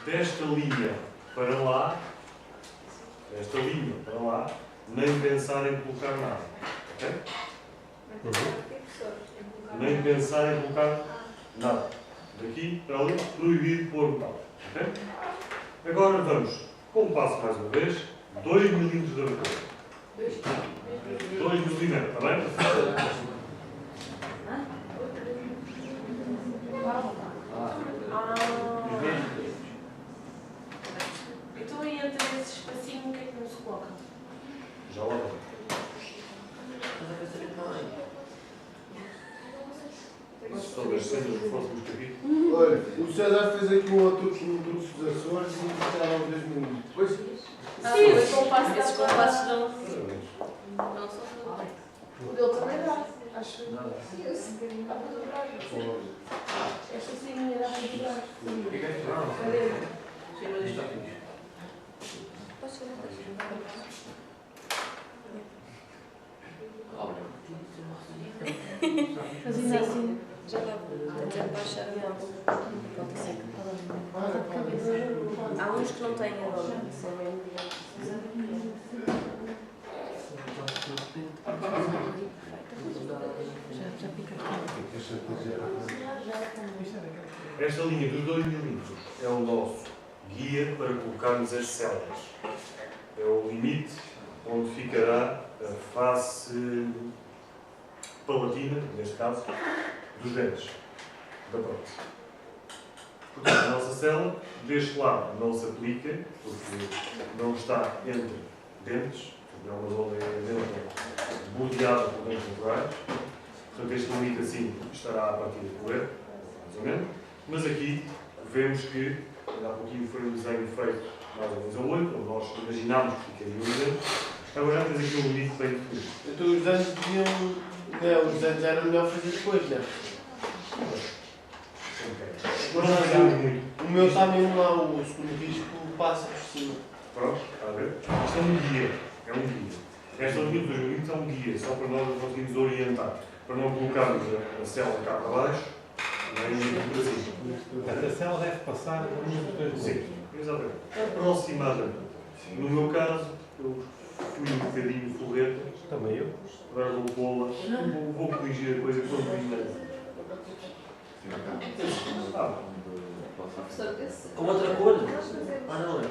desta linha para lá, nem pensar em colocar nada. Ok? Nem pensar em colocar nada. Daqui para ali, proibido pôr nada. Ok? Agora vamos, compasso mais uma vez, 2 milímetros de abertura. 2 milímetros, está bem? Então aí entre esse espacinho, o que é que não se coloca? Já lá vou. Se talvez seja os próximos capítulos. Olha, o César fez aqui um outro truque dos Açores e estavam 2 minutos. Depois. Sim, esses compassos não são tudo. O dele também dá, acho. Dá para dobrar. Esta sim dá para dobrar. O que é que é? Sim, mas isto está fixe. Posso fazer mas ainda assim, já dá para tentar baixar a mão. Falta seca. Há uns que não têm a dobra. Já fica Esta linha dos 2 milímetros é o nosso guia para colocarmos as células. É o limite onde ficará a face palatina, neste caso, dos dentes da prótese. Portanto, a nossa célula, deste lado, não se aplica, porque não está entre dentes, é uma zona dentro bordeada por dentes naturais. Portanto, este limite assim estará a partir de correr, mais ou menos. Mas aqui vemos que, há pouquinho foi um desenho feito mais ou menos a 8, onde nós imaginámos que ficaria um dente. Agora já tens aqui um limite bem definido. Então os anos deviam. Não, os anos era melhor fazer depois, não? O meu está mesmo lá, o segundo risco passa por cima. Pronto, está a ver? Isto é um guia. É um guia. Esta linha dos limites é um guia, só para nós conseguirmos orientar. Para não colocarmos a célula cá para baixo, nem por assim. Portanto, a célula deve passar por um dos dois. Sim, exatamente. Aproximadamente. No meu caso, eu fui um bocadinho forreta. Também eu. Agora vou pô-la. Vou corrigir a coisa quando vir. Com outra cor? Ah, não é?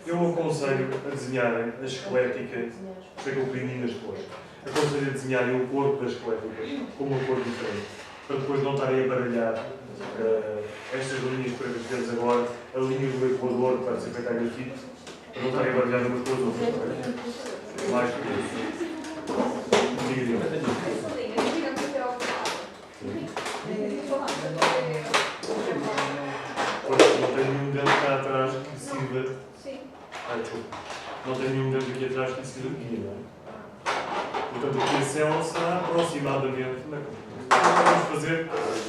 Eu aconselho a desenharem a esquelética, sei que eu aprendi nas cores. Aconselho a desenharem o corpo da esquelética com uma cor diferente, para depois não estarem a baralhar estas linhas para que temos agora, a linha do Equador para ser feita a grafite, para não estarem a baralhar umas com as outras. Mais que isso. Não tenho nenhum dente cá atrás que sirva. Desculpa. Não tenho nenhum dente aqui atrás que sirva de guia, não é? Portanto, aqui a célula será aproximadamente na cor. Vamos fazer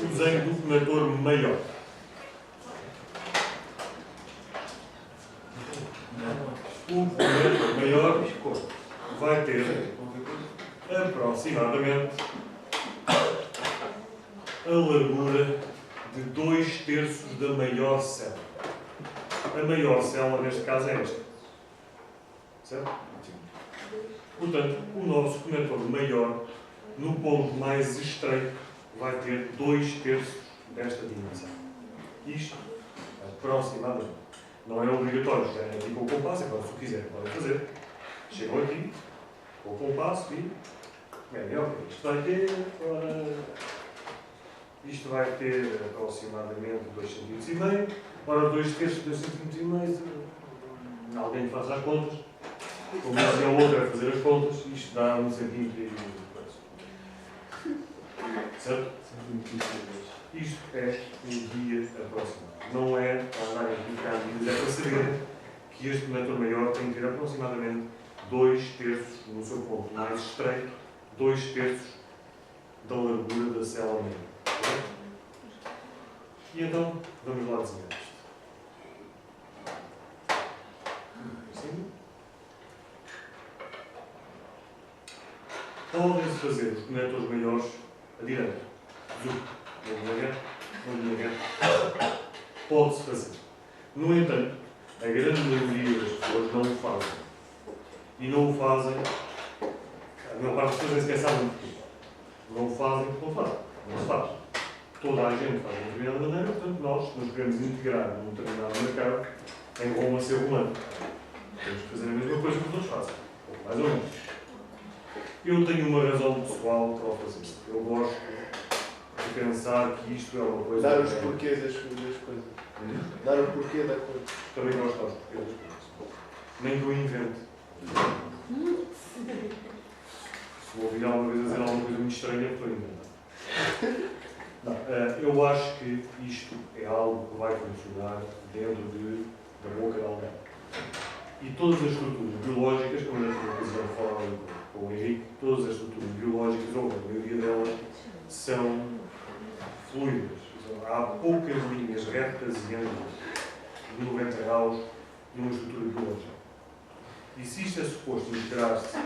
o desenho do conector maior. O conector maior vai ter aproximadamente a largura de 2/3 da maior célula. A maior célula, neste caso, é esta. Certo? Portanto, o nosso conector maior, no ponto mais estreito, vai ter 2/3 desta dimensão. Isto, aproximadamente. Não é obrigatório chegar aqui com o compasso, agora se quiser, podem fazer. Chegam aqui, com o compasso e... Bem, ok, isto vai ter... Isto vai ter aproximadamente 2,5 cm. Ora, 2/3 de 2,5 cm. Alguém faz as contas. Como dizia o outro a fazer as contas, isto dá 1 cm e certo? Isto é um guia aproximado. Não é para andarem aqui cá, é para saber que este conector maior tem que ter aproximadamente 2/3 no seu ponto mais estreito, 2/3 da largura da célula média. E então, vamos lá desenhar isto. Assim. Podem-se fazer os conectores maiores à direita. Não devagar. Pode-se fazer. No entanto, a grande maioria das pessoas não o fazem. E não o fazem, a maior parte das pessoas nem sequer sabem porquê. Não o fazem porque não fazem. Não se faz. Toda a gente faz de uma determinada maneira, portanto, nós nos queremos integrar num determinado mercado em Roma ser romano. Temos que fazer a mesma coisa que os outros fazem. Ou mais ou menos. Eu tenho uma razão pessoal para o fazer. Eu gosto de pensar que isto é uma coisa. Dar os porquês das coisas. Dar o porquê da coisa. Também gosto de dar os porquês das coisas. Nem que eu invente. Se me ouvir alguma vez a dizer alguma coisa muito estranha, estou a inventar. Não, eu acho que isto é algo que vai funcionar dentro da boca de alguém. E todas as estruturas biológicas, como eu na ocasião falava com o Henrique, todas as estruturas biológicas, ou a maioria delas, são fluidas. Há poucas linhas retas e ângulos de 90 graus numa estrutura biológica. E se isto é suposto integrar-se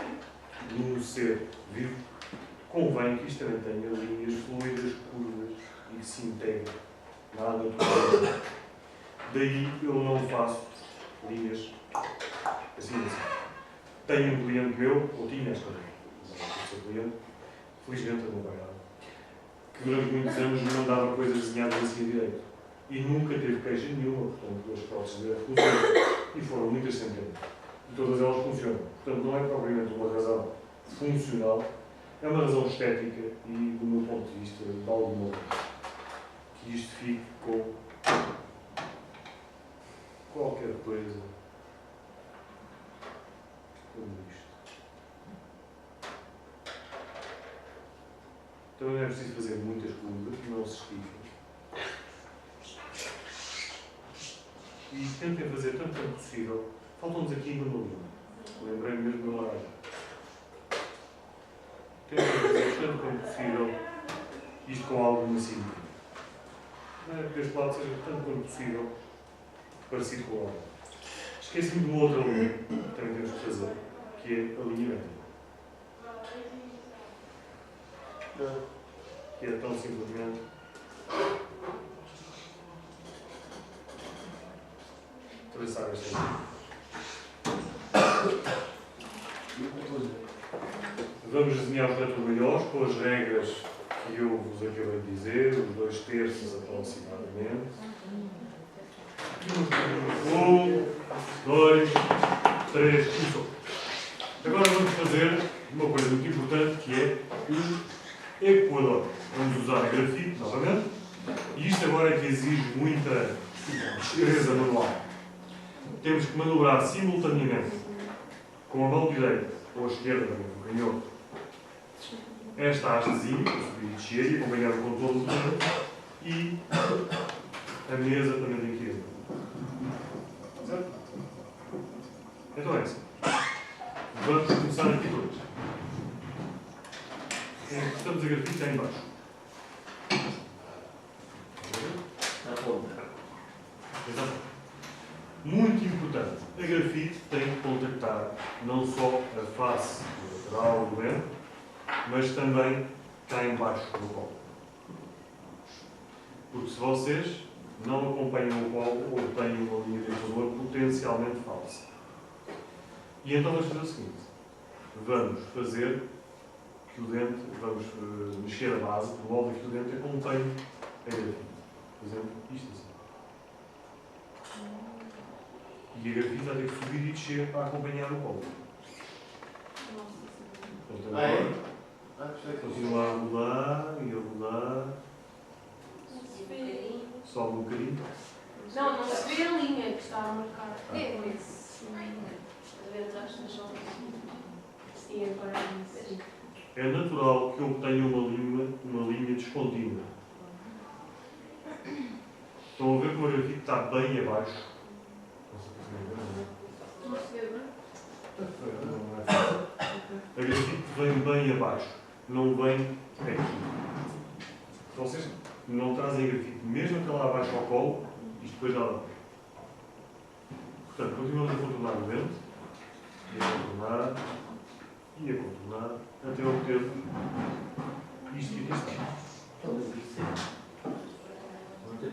num ser vivo, convém que isto também tenha linhas fluidas, curvas e que se integre na natureza. Daí eu não faço linhas assim. Tenho um cliente meu, ou tinha esta cliente, felizmente eu não vai nada, que durante muitos anos me mandava coisas desenhadas assim a direito. E nunca teve queixa nenhuma, portanto, as próteses dele funcionam. E foram muitas centenas. E todas elas funcionam. Portanto, não é propriamente uma razão funcional, é uma razão estética e, do meu ponto de vista, de algum modo, que isto fique com qualquer coisa como isto. Também não é preciso fazer muitas curvas, não se estiquem. E tentem fazer tanto quanto possível. Faltam-nos aqui uma linha. Lembrei mesmo do meu horário. Tentem fazer tanto quanto possível isto com alguma simetria. Não é que este lado seja tanto quanto possível parecido com o lado. Esqueci-me de uma outra linha que também temos que fazer, que é a linha média. Que é tão simplesmente atravessar esta linha. Vamos desenhar os retrobilhões com as regras que eu vos acabei de dizer, os 2/3 aproximadamente. 1, 2, 3, começou. Agora vamos fazer uma coisa muito importante que é o equador. Vamos usar grafite novamente. E isto agora é que exige muita destreza manual. Temos que manobrar simultaneamente com a mão direita ou a esquerda, no canhoto, esta hastezinha, para subir e descer, e acompanhar o controle do dedo, e a mesa também tem que ir. Certo? Então é assim. Vamos começar aqui todos. Estamos a grafite cá em baixo. Na ponta. Exato. Muito importante, a grafite tem que contactar não só a face lateral do dente, mas também cá em baixo do colo. Porque se vocês não acompanham o colo ou têm uma linha de equador potencialmente falsa. E então vamos fazer o seguinte, vamos fazer que o dente, vamos mexer a base, de modo que o dente acompanhe a grafite. Por exemplo, isto assim. E a grafite vai ter que subir e descer para acompanhar o colo. Portanto, agora, continuar a rodar e a rodar. Sobe um bocadinho. Não, não se vê a linha que está a marcar. É, mas. Às vezes acho que são. Sim, agora sim. É natural que eu tenha uma linha descontínua. Estão a ver como a grafite está bem abaixo? A grafite vem bem abaixo, não vem aqui. Então, vocês não trazem a grafite, mesmo que lá abaixo ao colo, isto depois dá lá. Portanto, continuamos a contornar o dente, e a contornar, até obter isto e isto.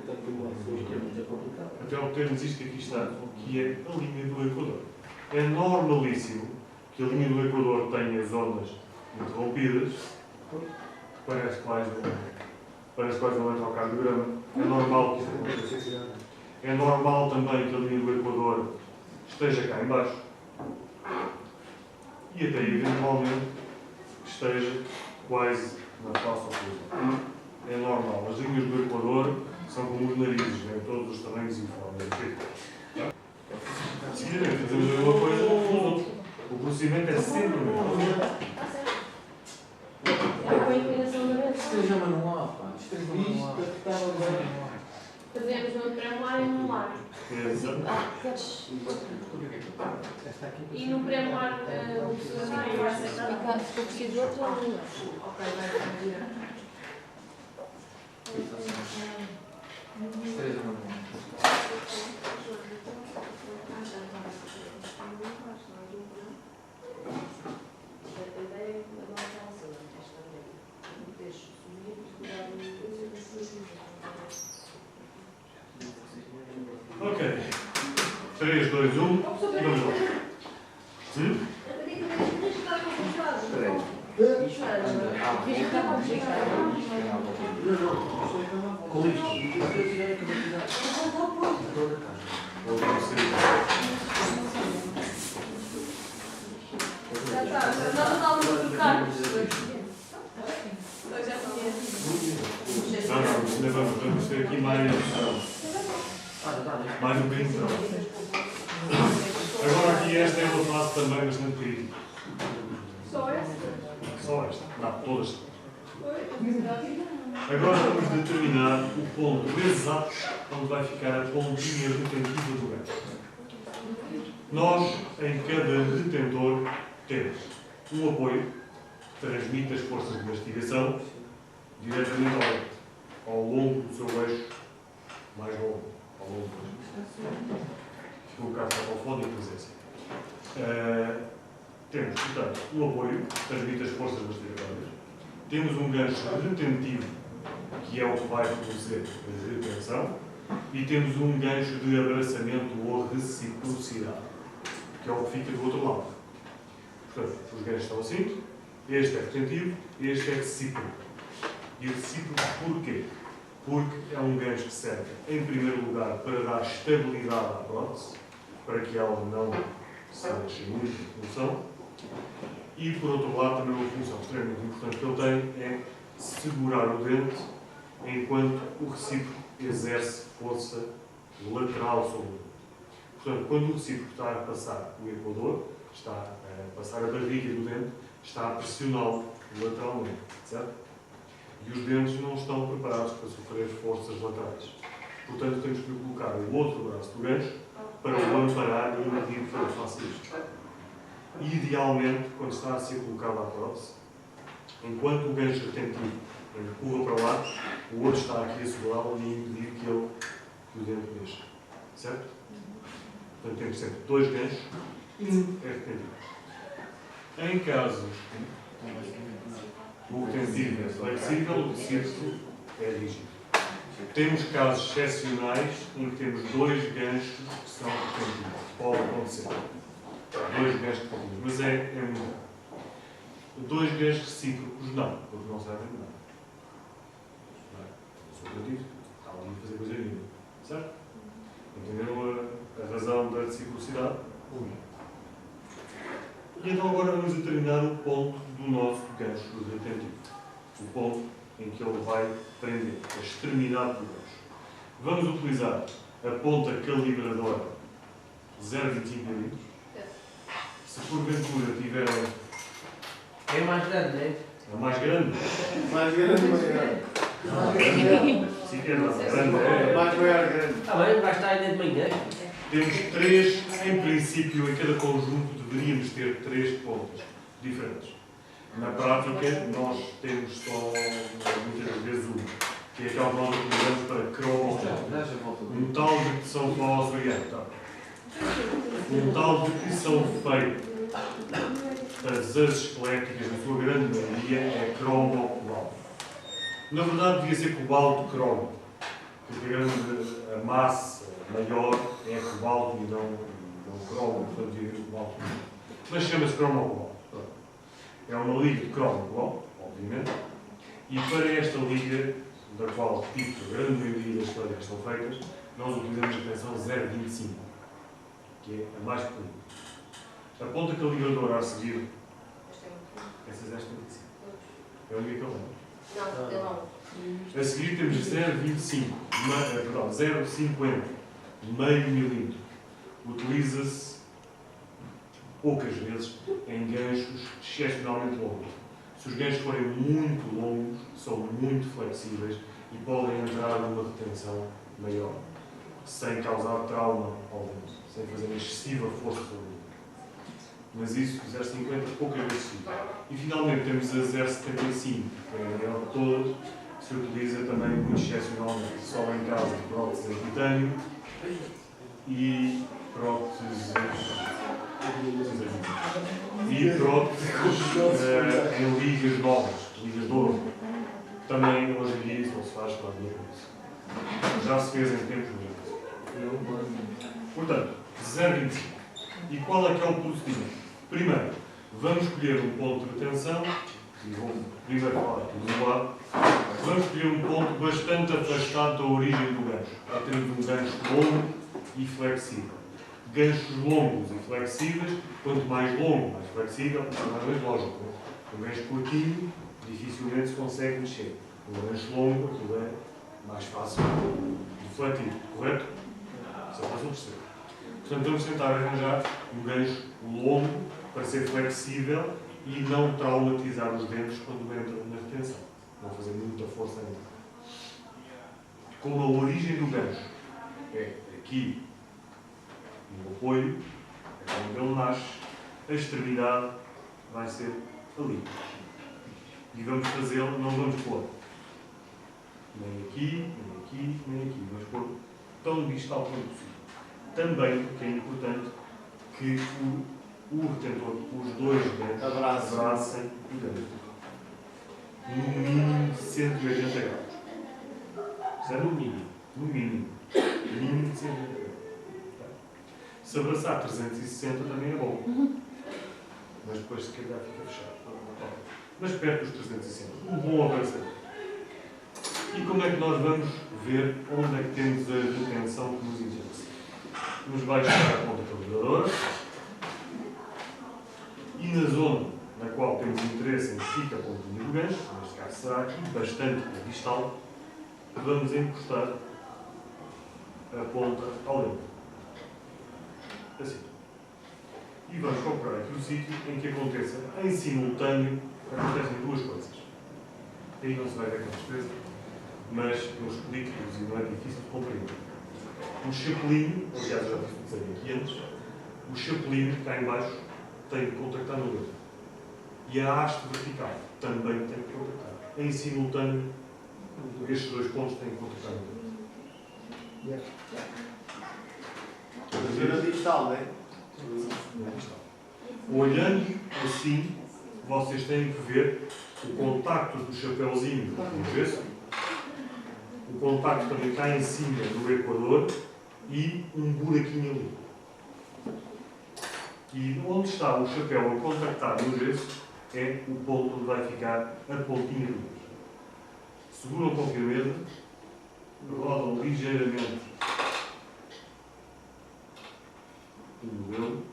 muito complicado. Até obtermos isto que aqui está, que é a linha do Equador. É normalíssimo que a linha do Equador tenha zonas interrompidas, parece quase um eletrocardiograma. É normal que isso aconteça. É normal também que a linha do Equador esteja cá em baixo e até eventualmente esteja quase na falsa oposição. É normal. As linhas do Equador são como os narizes, em todos os tamanhos e formas. Seguidamente, fazemos a mesma coisa com os outros. O procedimento é sempre o mesmo. É com a inclinação da mesa. Esteja manual, pá. Esteja manual. Fazemos no pré-molar e no molar. Exato. E no pré-molar o professor vai aceitar. Se for preciso outro, não. Ok, vai virar. Esteja manual. Ok. 3, 2, 1. E vamos lá. Espera aí. Com isto. Vou dar Já está, nós estávamos a trocar. Não, ainda vamos ter aqui mais um bocadinho de trabalho. Agora aqui esta é uma fase também bastante crítica. Só essa? Só esta. Não, todas. Agora vamos determinar o ponto exato onde vai ficar a pontinha retentiva do gancho. Nós, em cada retentor, temos um apoio que transmite as forças de mastigação diretamente ao longo do seu eixo mais longo. Ao longo do eixo. Ficou um bocado fotofónico, mas é assim. Temos, portanto, um apoio que transmite as forças mastigatórias. Temos um gancho retentivo, que é o que vai produzir a retenção. E temos um gancho de abraçamento ou reciprocidade, que é o que fica do outro lado. Portanto, os ganchos estão assim. Este é retentivo, este é recíproco. E recíproco porquê? Porque é um gancho que serve, em primeiro lugar, para dar estabilidade à prótese, para que ela não se deixe muito de função. E, por outro lado, também uma função extremamente importante que ele tem é segurar o dente enquanto o recíproco exerce força lateral sobre o dente. Portanto, quando o recíproco está a passar o equador, está a passar a barriga do dente, está a pressioná-lo lateralmente, certo? E os dentes não estão preparados para sofrer forças laterais. Portanto, temos que colocar o outro braço do gancho para o amparar e impedir que ele faça isto. Idealmente, quando está a ser colocado à prótese, enquanto o gancho retentivo empurra para lá, o outro está aqui a segurá-lo e a impedir que o dente mexa. Certo? Portanto, temos sempre dois ganchos e um é retentivo. Em casos o retentivo é flexível, o recíproco é rígido. Temos casos excepcionais em que temos dois ganchos que são retentivos. Pode acontecer. Dois ganchos retentivos. Mas é muito raro. Dois ganchos recíprocos não, porque não servem de nada. Sou retentivo, está ali a fazer coisa nenhuma. Certo? Entenderam a razão da reciprocidade? E então agora vamos determinar o ponto do nosso gancho retentivo. O ponto em que ele vai prender, a extremidade do gancho. Vamos utilizar a ponta calibradora 0,25 mm. Se porventura tiverem... É mais grande, não é? É mais grande? Mais grande, mais grande. Sim, é mais grande. Mais maior, grande. Está bem, vai estar aí dentro de manhã. Temos três, em princípio, em cada conjunto deveríamos ter três pontas diferentes. Na prática, nós temos só, muitas vezes, uma, que é aquela que nós utilizamos para cromo. Um tal de que são um tal de que são feitos. As esqueléticas, na sua grande maioria, é cromo ou cobalto. Na verdade, devia ser cobalto cromo. porque a massa maior é cobalto e não cromo, portanto, é cobalto. Mas chama-se cromo-cobalto. É uma liga de cromo-cobalto, obviamente, e para esta liga, da qual tipo a grande maioria das histórias são feitas, nós utilizamos a tensão 0,25, que é a mais pequena. A ponta calibradora a seguir, essa é 0,25. É a única que eu lembro. Não, eu não. A seguir temos 0,25, perdão, 0,50, meio milímetro. Utiliza-se poucas vezes em ganchos excepcionalmente longos. Se os ganchos forem muito longos, são muito flexíveis e podem entrar numa retenção maior, sem causar trauma ao dente, sem fazer uma excessiva força sobre o dente. Mas isso, 0,50, poucas vezes sim. E finalmente temos a 0,75, que é a maior de todas, que se utiliza também muito excepcionalmente, só em caso de próteses em titânio e próteses em ligas novas, ligas de ouro. Também hoje em dia isso não se faz com a minha cabeça. Já se fez em tempos livres. Portanto, 0,25. E qual é que é o procedimento? Primeiro, vamos escolher um ponto de tensão, e vou primeiro falar aqui do lado. Vamos escolher um ponto bastante afastado da origem do gancho. Já temos um gancho longo e flexível. Ganchos longos e flexíveis, quanto mais longo, mais flexível, mais lógico. Um gancho curtinho, dificilmente se consegue mexer. Um gancho longo, aquilo é mais fácil de fletir, correto? Isso é fácil de perceber. Portanto, vamos tentar arranjar um gancho longo para ser flexível e não traumatizar os dentes quando entram na retenção. Não fazer muita força ainda. Como a origem do gancho é aqui no apoio, é onde ele nasce, a extremidade vai ser ali. E vamos fazê-lo, não vamos pôr nem aqui, nem aqui, nem aqui. Vamos pôr tão distal quanto possível. Também, porque é importante que o retentor, os dois dentes, abracem o dente. No mínimo 180 graus. Isso é no mínimo. No mínimo. Mínimo de 180 graus. Se abraçar 360 também é bom. Mas depois se calhar fica fechado. Mas perto dos 360. Um bom abraçador. E como é que nós vamos ver onde é que temos a retenção que nos interessa? Nos vai chegar a ponta calibradora e na zona na qual temos interesse em que fica a pontinha do gancho, neste caso será aqui, bastante distal, vamos encostar a ponta ao dente. Assim. E vamos procurar aqui o sítio em que aconteça em simultâneo, acontecem duas coisas. Aí não se vai ver com certeza, mas eu explico-vos e não é difícil de compreender. O chapelinho, aliás eu já fiz aqui antes, o chapelinho cá em baixo tem que contactar no dedo. E a haste vertical também tem que contactar. Em simultâneo, estes dois pontos têm que contactar no dedo. Na distal, não é? Olhando assim, vocês têm que ver o contacto do chapéuzinho no gesso, o contacto também cá em cima do equador e um buraquinho ali. E onde está o chapéu a contactar no gesso é o ponto onde vai ficar a pontinha do gesso. Seguram com firmeza, rodam ligeiramente o modelo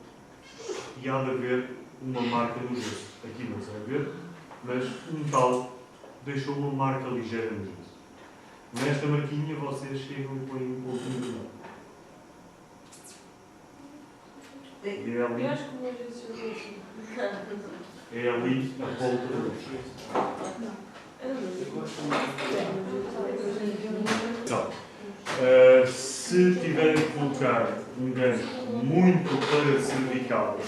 e há de haver uma marca no gesso. Aqui não se vai ver, mas um tal deixou uma marca ligeira no gesso. Nesta marquinha vocês chegam e põem um pontinho de mão. E é ali, Eu acho que às vezes eu vejo. é ali a ponta do gesso. Então, se tiverem que colocar um gancho muito para cervical,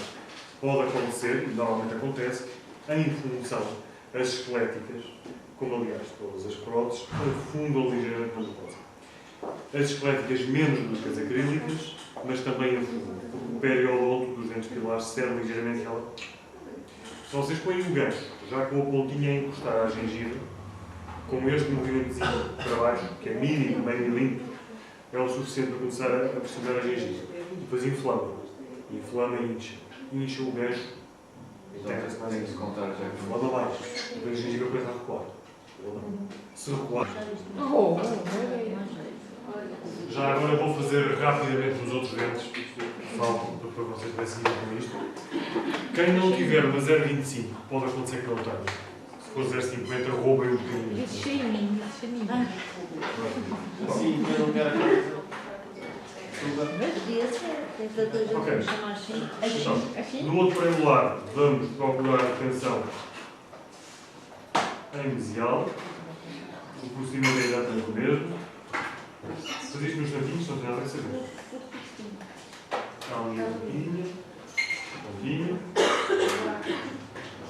pode acontecer, e normalmente acontece, em função as esqueléticas, como aliás todas as próteses, afundam ligeiramente no depósito. As esqueléticas menos do que as acrílicas, mas também afundam, porque o periodonto dos dentes pilares cede ligeiramente ela. Se vocês põem o gancho, já com a pontinha a encostar à gengiva, como este movimentozinho para baixo, que é mínimo, meio milímetro, é o suficiente para começar a pressionar a gengiva. E depois inflama. Inflama e incha. Incha o gancho. Enterra-se mais ainda. Inflama mais. Depois a gengiva começa a recuar. Se recuar. Já agora vou fazer rapidamente os outros dentes. Falo para vocês comecem a ir com isto. Quem não tiver uma 0,25, pode acontecer que não tenha. Se for 0,50, roubem um bocadinho. Sim, eu não quero aquela. Mas devia ser, tem tanta gente Ok. que chama assim. Assim? No outro premolar, vamos procurar a tensão em mesial. O procedimento é exatamente o mesmo. Faz isto nos cantinhos, não tem nada a saber. Há ali a pontinha.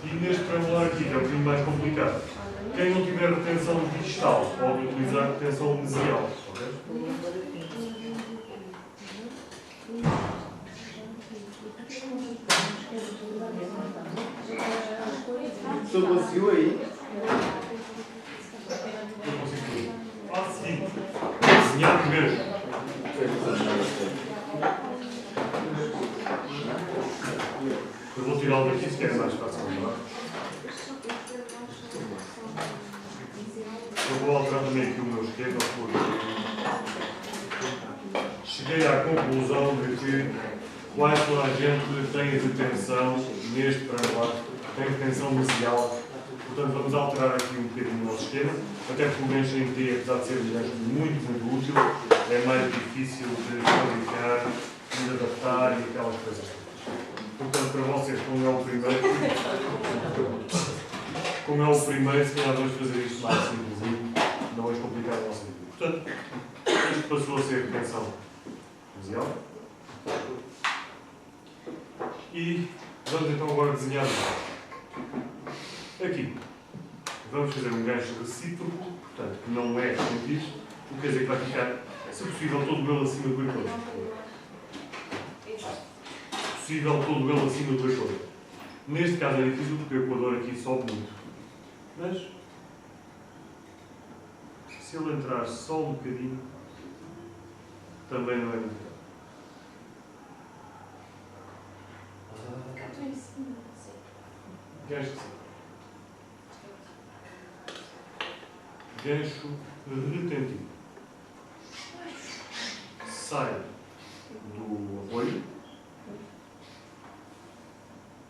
E neste premolar aqui, que é um bocadinho mais complicado. Quem não tiver retenção distal, pode utilizar retenção mesial. Okay? Estou vazio aí. Não consigo. Faço o seguinte: desenhar primeiro. Eu vou tirá-lo daqui se quer mais fácil. Eu vou alterar também aqui o meu esquema. Cheguei à conclusão de que quase toda a gente tem retenção neste premolar, tem retenção mesial. Portanto, vamos alterar aqui um bocadinho o nosso esquema, até porque o gancho em T, apesar de ser um gancho muito útil, é mais difícil de fabricar, de adaptar e aquelas coisas. Portanto, para vocês, como é o primeiro, se calhar vamos fazer isto mais simplesinho, não é complicado ao nosso vida. Portanto, isto passou a ser retenção mesial. E vamos então agora desenhar aqui. Vamos fazer um gancho recíproco, portanto, que não é sentido, o que quer dizer que vai ficar, se possível, todo ele acima do equador. Se possível, todo ele acima do equador. Neste caso é difícil porque o equador aqui sobe muito. Mas, se ele entrar só um bocadinho, também não é muito grave. Gancho gancho retentivo. Sai do apoio,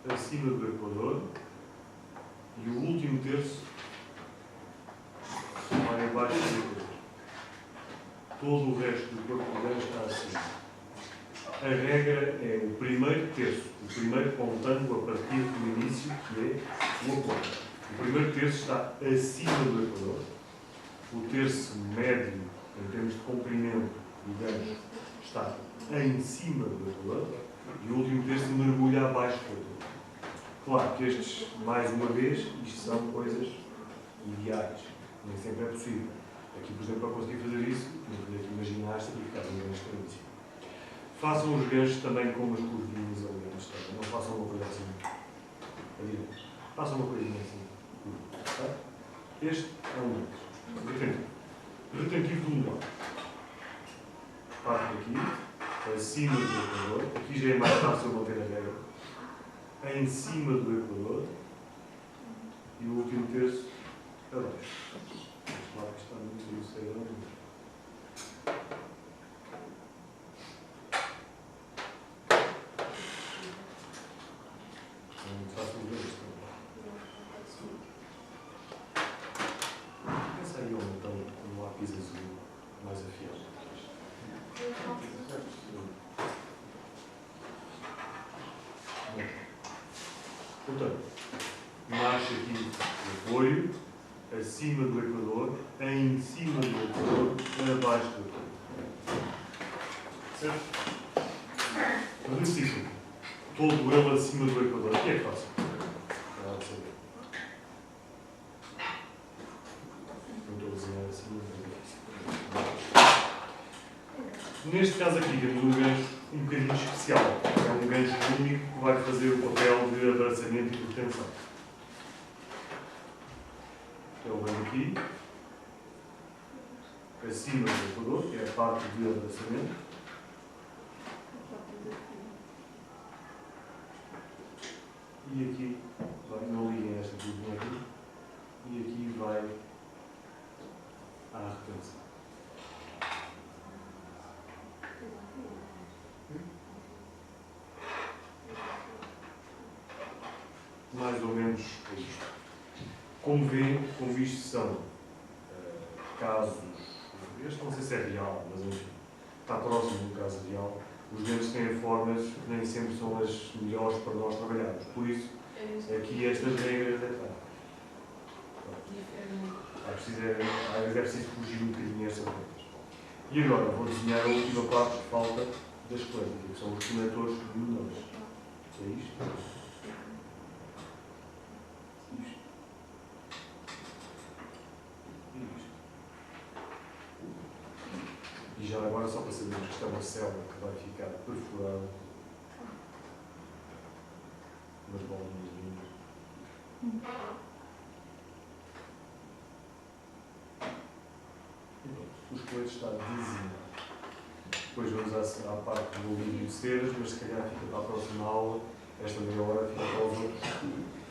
acima do equador, e o último terço vai abaixo do equador. Todo o resto do corpo do gancho está acima. A regra é o primeiro terço, o primeiro contando a partir do início, que é o apoio. O primeiro terço está acima do equador. O terço médio, em termos de comprimento do gancho, está em cima do equador. E o último terço mergulha abaixo do equador. Claro que estes, mais uma vez, isto são coisas ideais. Nem sempre é possível. Aqui, por exemplo, para conseguir fazer isso, não podia imaginar se ficar um gancho grandíssimo. Façam os ganchos também com umas curvinhas ali na história. Não façam uma coisa assim. Adiante. Façam uma coisinha assim. Tá? Este é um gancho. Retentivo. Retentivo de um lado. Parte aqui, acima do equador. Aqui já é mais fácil manter a regra. Em cima do equador. E o último terço abaixo. Claro que está muito cedo. Pensa aí então no lápis azul mais afiado. Portanto, nasce aqui o apoio, acima do equador, em cima do equador, abaixo do equador. Certo? Recíproco. Todo ele acima do equador. Aqui é fácil. Não de saber. Não estou a desenhar assim, mas é difícil. Neste caso aqui temos um gancho um bocadinho especial. É um gancho único que vai fazer o papel de abraçamento e de retenção. Ele vem aqui, acima do Equador, que é a parte de abraçamento. E aqui, não liguem esta turbina aqui, e aqui vai à retenção. Mais ou menos é isto. Como vêem, como isto são casos, este não sei se é real, mas enfim, está próximo do caso real, os dentes têm formas que nem sempre são as melhores para nós trabalharmos. Por isso, aqui estas regras é claro. Às vezes é preciso fugir um bocadinho estas regras. E agora vou desenhar a última parte que falta da esclética, que são os conectores menores. É isto. E já agora, só para saber que isto é uma célula que vai ficar perfurada nas bolinhas lindas. O esqueleto está desenhado. Depois vamos à parte do livro de ceras, mas se calhar fica para a próxima aula. Esta meia hora fica para os outros.